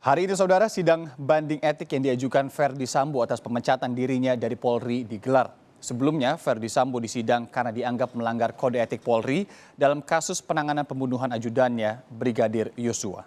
Hari ini saudara sidang banding etik yang diajukan Verdi Sambo atas pemecatan dirinya dari Polri digelar. Sebelumnya Verdi Sambo disidang karena dianggap melanggar kode etik Polri dalam kasus penanganan pembunuhan ajudannya Brigadir Yosua.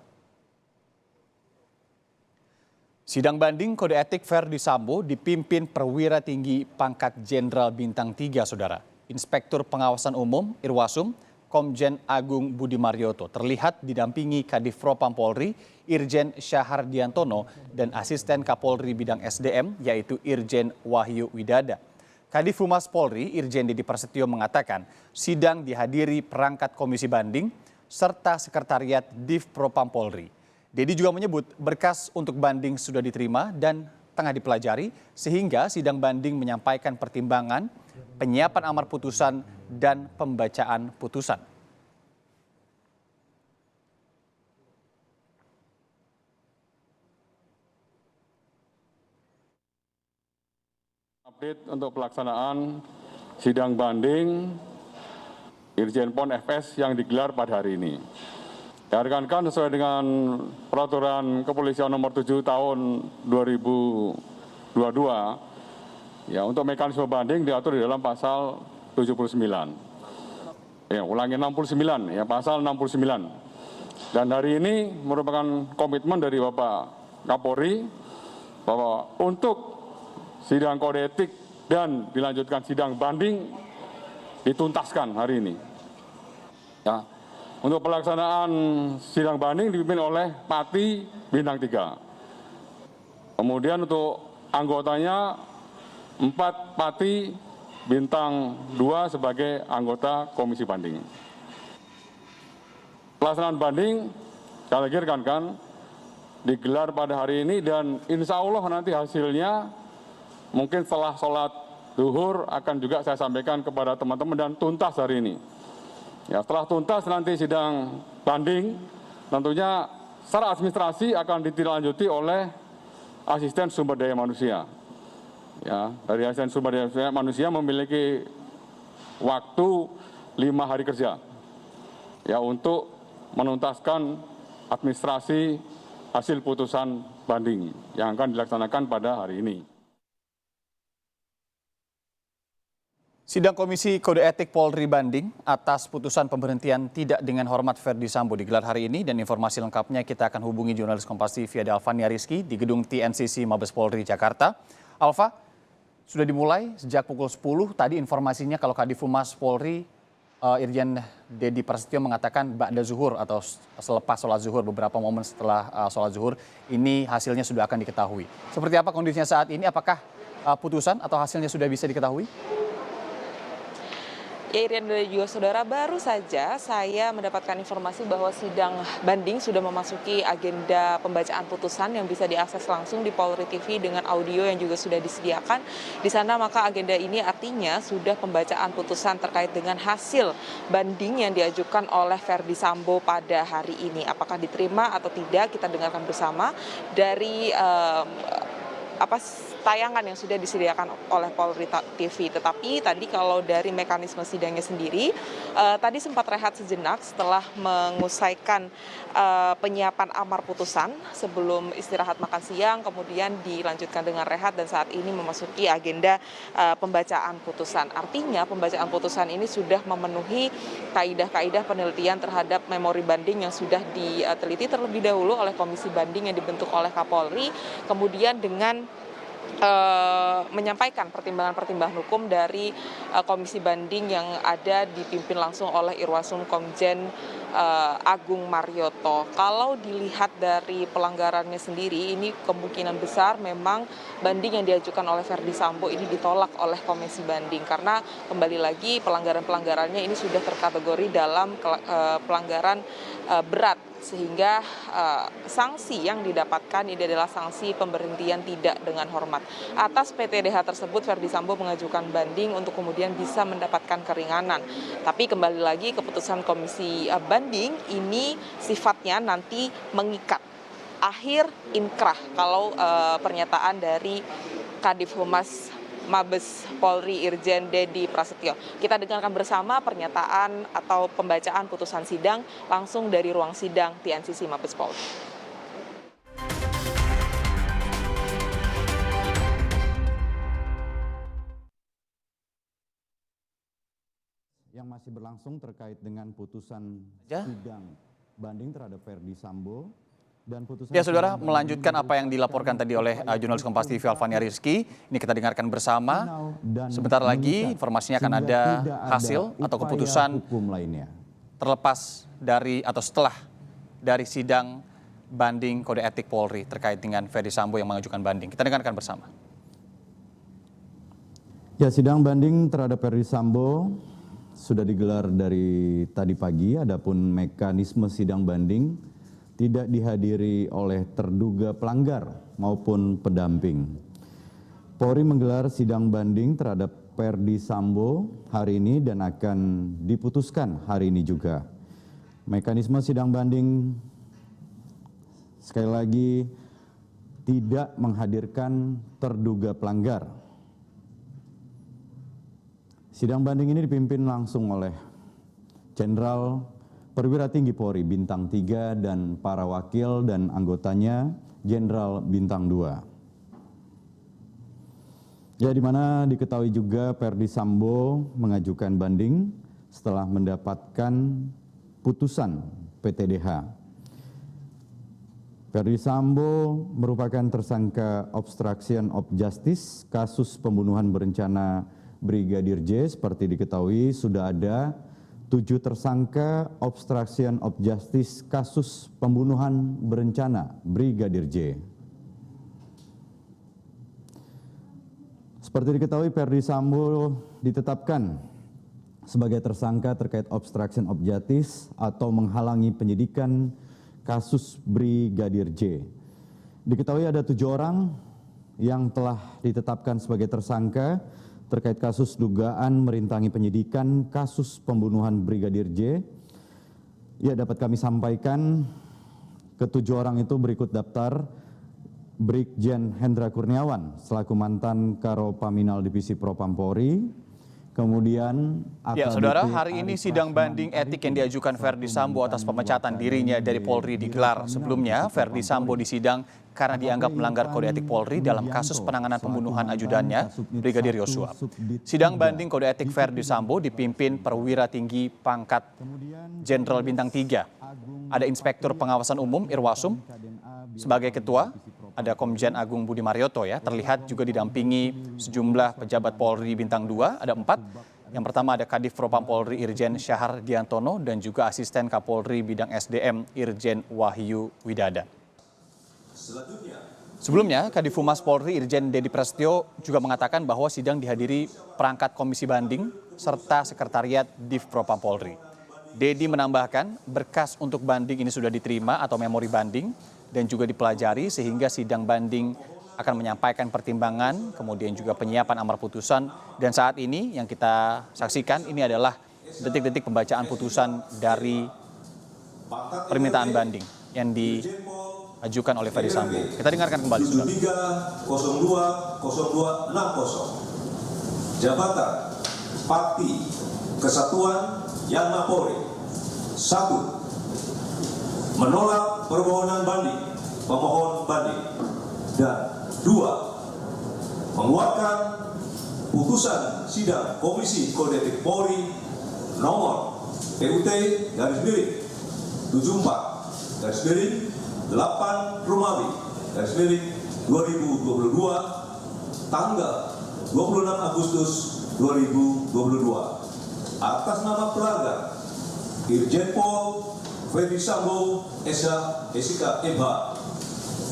Sidang banding kode etik Verdi Sambo dipimpin perwira tinggi pangkat Jenderal Bintang 3 saudara. Inspektur Pengawasan Umum Irwasum Komjen Agung Budi Marioto terlihat didampingi Kadif Propam Polri Irjen Syahardiantono dan Asisten Kapolri Bidang SDM yaitu Irjen Wahyu Widada. Kadif Humas Polri Irjen Dedi Prasetyo mengatakan sidang dihadiri perangkat komisi banding serta sekretariat Div Propam Polri. Dedi juga menyebut berkas untuk banding sudah diterima dan tengah dipelajari sehingga sidang banding menyampaikan pertimbangan, penyiapan amar putusan dan pembacaan putusan. Update untuk pelaksanaan sidang banding Irjen Pon FS yang digelar pada hari ini. Ya, rekan-rekan, sesuai dengan peraturan kepolisian nomor 7 tahun 2022, ya, untuk mekanisme banding diatur di dalam pasal 79. Ya, ulangi 69, ya, pasal 69. Dan hari ini merupakan komitmen dari Bapak Kapolri bahwa untuk sidang kode etik dan dilanjutkan sidang banding dituntaskan hari ini. Ya. Untuk pelaksanaan sidang banding dipimpin oleh Pati Bintang 3. Kemudian untuk anggotanya 4 Pati Bintang 2 sebagai anggota komisi banding. Pelaksanaan banding, sekali lagi rekan-rekan, digelar pada hari ini dan insya Allah nanti hasilnya mungkin setelah sholat zuhur akan juga saya sampaikan kepada teman-teman dan tuntas hari ini. Ya, setelah tuntas nanti sidang banding, tentunya secara administrasi akan ditindaklanjuti oleh asisten sumber daya manusia. Ya, dari asisten sumber daya manusia memiliki waktu 5 hari kerja, ya, untuk menuntaskan administrasi hasil putusan banding yang akan dilaksanakan pada hari ini. Sidang Komisi Kode Etik Polri banding atas putusan pemberhentian tidak dengan hormat Verdi Sambo digelar hari ini dan informasi lengkapnya kita akan hubungi jurnalis Kompas TV ada Alvania Rizky di gedung TNCC Mabes Polri Jakarta. Alva, sudah dimulai sejak pukul 10 tadi informasinya kalau Kadif Humas Polri Irjen Dedi Prasetyo mengatakan ba'da zuhur atau selepas sholat zuhur beberapa momen setelah sholat zuhur ini hasilnya sudah akan diketahui. Seperti apa kondisinya saat ini? Apakah putusan atau hasilnya sudah bisa diketahui? Ya, Irian dan juga saudara, baru saja saya mendapatkan informasi bahwa sidang banding sudah memasuki agenda pembacaan putusan yang bisa diakses langsung di Polri TV dengan audio yang juga sudah disediakan. Di sana maka agenda ini artinya sudah pembacaan putusan terkait dengan hasil banding yang diajukan oleh Verdi Sambo pada hari ini. Apakah diterima atau tidak kita dengarkan bersama dari tayangan yang sudah disediakan oleh Polri TV. Tetapi tadi kalau dari mekanisme sidangnya sendiri, tadi sempat rehat sejenak setelah mengusaikan penyiapan amar putusan sebelum istirahat makan siang, kemudian dilanjutkan dengan rehat dan saat ini memasuki agenda pembacaan putusan. Artinya pembacaan putusan ini sudah memenuhi kaidah-kaidah penelitian terhadap memori banding yang sudah diteliti terlebih dahulu oleh komisi banding yang dibentuk oleh Kapolri, kemudian dengan menyampaikan pertimbangan-pertimbangan hukum dari komisi banding yang ada dipimpin langsung oleh Irwasum Komjen Agung Marioto. Kalau dilihat dari pelanggarannya sendiri, ini kemungkinan besar memang banding yang diajukan oleh Verdi Sambo ini ditolak oleh komisi banding karena kembali lagi pelanggaran-pelanggarannya ini sudah terkategori dalam pelanggaran berat sehingga sanksi yang didapatkan ini adalah sanksi pemberhentian tidak dengan hormat. Atas PTDH tersebut Verdi Sambo mengajukan banding untuk kemudian bisa mendapatkan keringanan. Tapi kembali lagi keputusan komisi banding ini sifatnya nanti mengikat. Akhir inkrah kalau pernyataan dari Kadif Humas Mabes Polri Irjen Dedi Prasetyo. Kita dengarkan bersama pernyataan atau pembacaan putusan sidang langsung dari ruang sidang TNCC Mabes Polri. yang masih berlangsung terkait dengan putusan Ya. sidang banding terhadap Verdi Sambo dan putusan. Ya, saudara, melanjutkan apa yang dilaporkan tadi oleh jurnalis Kompas TV Alvania Rizky. Ini kita dengarkan bersama. Sebentar lagi informasinya akan ada hasil atau keputusan hukum lainnya. terlepas dari atau setelah dari sidang banding kode etik Polri terkait dengan Verdi Sambo yang mengajukan banding. Kita dengarkan bersama. Ya, sidang banding terhadap Verdi Sambo sudah digelar dari tadi pagi, adapun mekanisme sidang banding tidak dihadiri oleh terduga pelanggar maupun pendamping. Polri menggelar sidang banding terhadap Verdi Sambo hari ini dan akan diputuskan hari ini juga. Mekanisme sidang banding sekali lagi tidak menghadirkan terduga pelanggar. Sidang banding ini dipimpin langsung oleh Jenderal Perwira Tinggi Polri Bintang 3 dan para wakil dan anggotanya Jenderal Bintang 2. Ya, di mana diketahui juga Verdi Sambo mengajukan banding setelah mendapatkan putusan PTDH. Verdi Sambo merupakan tersangka obstruction of justice kasus pembunuhan berencana Brigadir J. Seperti diketahui sudah ada 7 tersangka obstruction of justice kasus pembunuhan berencana Brigadir J. Seperti diketahui Verdi Sambo ditetapkan sebagai tersangka terkait obstruction of justice atau menghalangi penyidikan kasus Brigadir J. Diketahui ada 7 orang yang telah ditetapkan sebagai tersangka terkait kasus dugaan merintangi penyidikan kasus pembunuhan Brigadir J. Ya, dapat kami sampaikan ke-7 orang itu berikut daftar: Brigjen Hendra Kurniawan selaku mantan Karo Paminal Divisi Propam Polri. Kemudian Ya, saudara, hari ini sidang banding etik yang diajukan Verdi Sambo atas pemecatan dirinya dari Polri digelar. Sebelumnya, Verdi Sambo disidang karena dianggap melanggar kode etik Polri dalam kasus penanganan pembunuhan ajudannya, Brigadir Yosua. Sidang banding kode etik Verdi Sambo dipimpin perwira tinggi pangkat Jenderal Bintang 3. Ada Inspektur Pengawasan Umum Irwasum sebagai ketua, ada Komjen Agung Budi Marioto ya, terlihat juga didampingi sejumlah pejabat Polri Bintang 2, ada 4. Yang pertama ada Kadif Propam Polri Irjen Syahar Diantono dan juga Asisten Kapolri Bidang SDM Irjen Wahyu Widada. Sebelumnya, Kadif Humas Polri Irjen Dedi Prasetyo juga mengatakan bahwa sidang dihadiri perangkat komisi banding serta sekretariat Div Propam Polri. Dedi menambahkan berkas untuk banding ini sudah diterima atau memori banding dan juga dipelajari sehingga sidang banding akan menyampaikan pertimbangan, kemudian juga penyiapan amar putusan. Dan saat ini yang kita saksikan ini adalah detik-detik pembacaan putusan dari permintaan banding yang diajukan oleh Verdi Sambo. Kita dengarkan kembali, saudara. 73020260 Jabatan Pakti Kesatuan Yanma Polri. 1. Menolak permohonan banding pemohon banding. Dan 2. Menguatkan putusan sidang Komisi Kode Etik Polri nomor PUT-74/8 Romawi /2022 tanggal 26 Agustus 2022 atas nama pelanggar Irjen Pol Verdi Sambo SK MH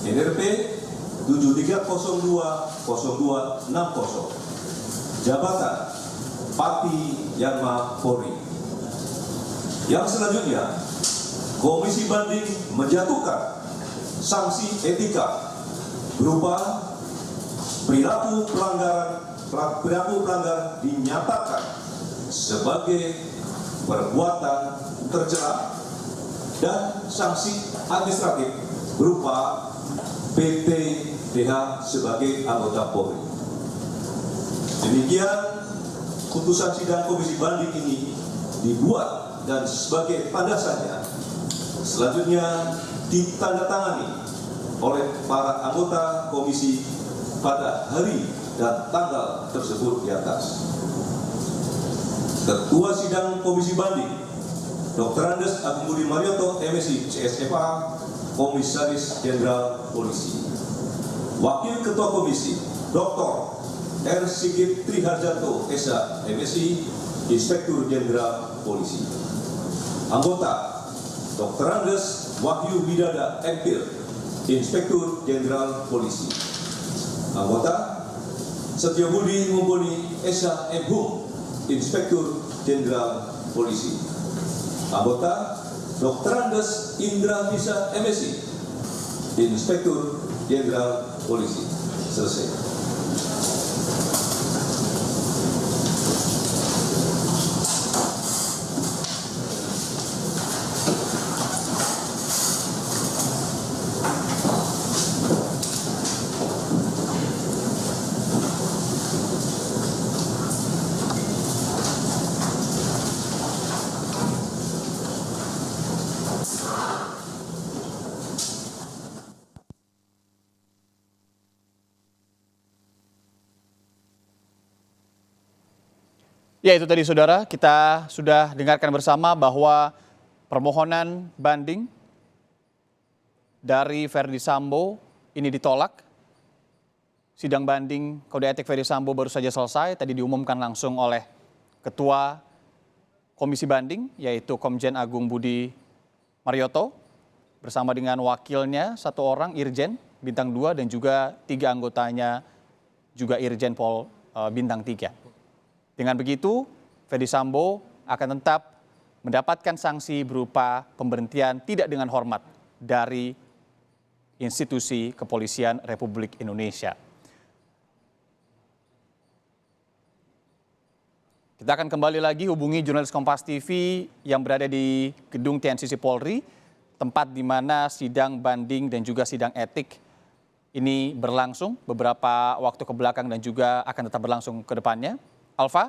NRP 73020260 Jabatan Pakti Yanma Polri. Yang selanjutnya, Komisi Banding menjatuhkan sanksi etika berupa perilaku pelanggar dinyatakan sebagai perbuatan tercela dan sanksi administratif berupa PTDH sebagai anggota Polri. Demikian putusan sidang komisi banding ini dibuat dan sebagai landasannya selanjutnya ditandatangani oleh para anggota komisi pada hari dan tanggal tersebut di atas. Ketua Sidang Komisi Banding Dr. Andes Agung Budi Marioto, MSI, CSFA, Komisaris Jenderal Polisi. Wakil Ketua Komisi Dr. R. Sigit Triharjanto, SH, MSI, Inspektur Jenderal Polisi. Anggota Dr. Andes Wahyu Widada, MPil, Inspektur Jenderal Polisi. Anggota Setiabudi Mumpuni, SH, MHum, Inspektur Jenderal Polisi. Anggota Dr. Andes Indra Bisa, MSI, Inspektur Jenderal Polisi. Selesai. Ya, itu tadi saudara, kita sudah dengarkan bersama bahwa permohonan banding dari Verdi Sambo ini ditolak. Sidang banding kode etik Verdi Sambo baru saja selesai, tadi diumumkan langsung oleh Ketua Komisi Banding, yaitu Komjen Agung Budi Marioto, bersama dengan wakilnya satu orang, Irjen Bintang 2, dan juga 3 anggotanya, juga Irjen Pol Bintang 3. Dengan begitu, Verdi Sambo akan tetap mendapatkan sanksi berupa pemberhentian tidak dengan hormat dari institusi Kepolisian Republik Indonesia. Kita akan kembali lagi hubungi jurnalis Kompas TV yang berada di gedung TNCC Polri, tempat di mana sidang banding dan juga sidang etik ini berlangsung beberapa waktu ke belakang dan juga akan tetap berlangsung ke depannya. Alfa?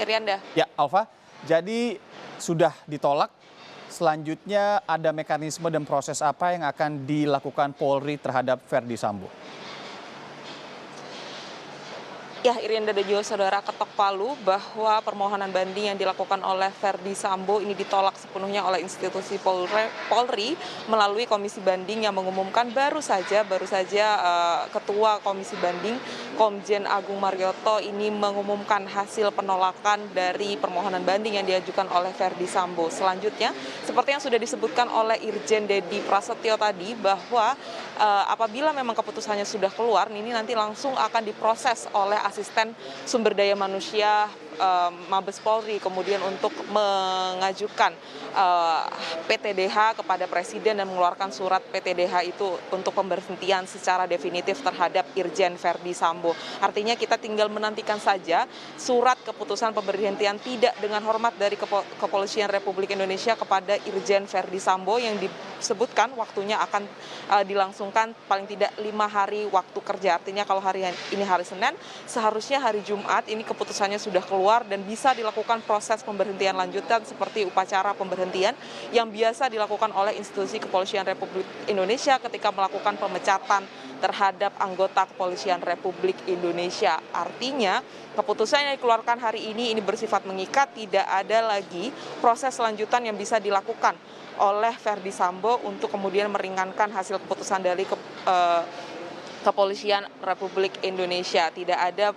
Irianda. Ya, Alfa. Jadi sudah ditolak. Selanjutnya ada mekanisme dan proses apa yang akan dilakukan Polri terhadap Verdi Sambo? Ya, Irianda dan juga saudara, ketok palu bahwa permohonan banding yang dilakukan oleh Verdi Sambo ini ditolak sepenuhnya oleh institusi Polri melalui Komisi Banding yang mengumumkan baru saja Ketua Komisi Banding Komjen Agung Marioto ini mengumumkan hasil penolakan dari permohonan banding yang diajukan oleh Verdi Sambo. Selanjutnya, seperti yang sudah disebutkan oleh Irjen Dedi Prasetyo tadi, bahwa apabila memang keputusannya sudah keluar, ini nanti langsung akan diproses oleh asisten sumber daya manusia Mabes Polri, kemudian untuk mengajukan PTDH kepada Presiden dan mengeluarkan surat PTDH itu untuk pemberhentian secara definitif terhadap Irjen Verdi Sambo. Artinya kita tinggal menantikan saja surat keputusan pemberhentian tidak dengan hormat dari Kepolisian Republik Indonesia kepada Irjen Verdi Sambo yang disebutkan waktunya akan dilangsungkan paling tidak 5 hari waktu kerja. Artinya kalau hari ini hari Senin, seharusnya hari Jumat ini keputusannya sudah keluar dan bisa dilakukan proses pemberhentian lanjutan seperti upacara pemberhentian yang biasa dilakukan oleh institusi Kepolisian Republik Indonesia ketika melakukan pemecatan terhadap anggota Kepolisian Republik Indonesia. Artinya keputusan yang dikeluarkan hari ini bersifat mengikat, tidak ada lagi proses lanjutan yang bisa dilakukan oleh Verdi Sambo untuk kemudian meringankan hasil keputusan dari Kepolisian Republik Indonesia. Tidak ada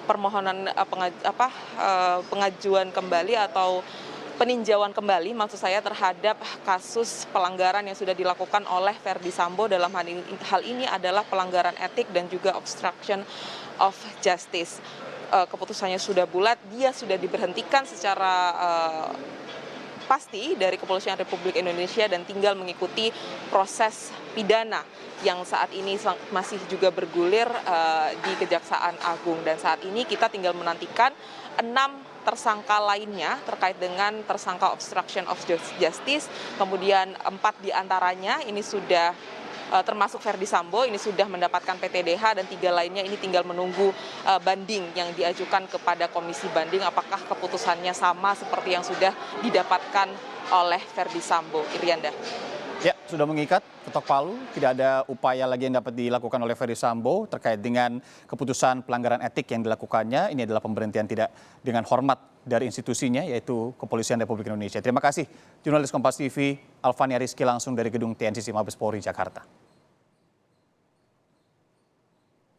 permohonan pengajuan kembali atau peninjauan kembali maksud saya terhadap kasus pelanggaran yang sudah dilakukan oleh Verdi Sambo. Dalam hal ini adalah pelanggaran etik dan juga obstruction of justice. Keputusannya sudah bulat, dia sudah diberhentikan secara pasti dari Kepolisian Republik Indonesia dan tinggal mengikuti proses pidana yang saat ini masih juga bergulir di Kejaksaan Agung. Dan saat ini kita tinggal menantikan 6 tersangka lainnya terkait dengan tersangka obstruction of justice, kemudian 4 diantaranya ini sudah termasuk Verdi Sambo ini sudah mendapatkan PTDH dan 3 lainnya ini tinggal menunggu banding yang diajukan kepada Komisi Banding apakah keputusannya sama seperti yang sudah didapatkan oleh Verdi Sambo. Irianda. Ya, sudah mengikat, ketok palu, tidak ada upaya lagi yang dapat dilakukan oleh Ferdy Sambo terkait dengan keputusan pelanggaran etik yang dilakukannya. Ini adalah pemberhentian tidak dengan hormat dari institusinya, yaitu Kepolisian Republik Indonesia. Terima kasih, jurnalis Kompas TV, Alvania Rizky langsung dari gedung TNCC Mabes Polri, Jakarta.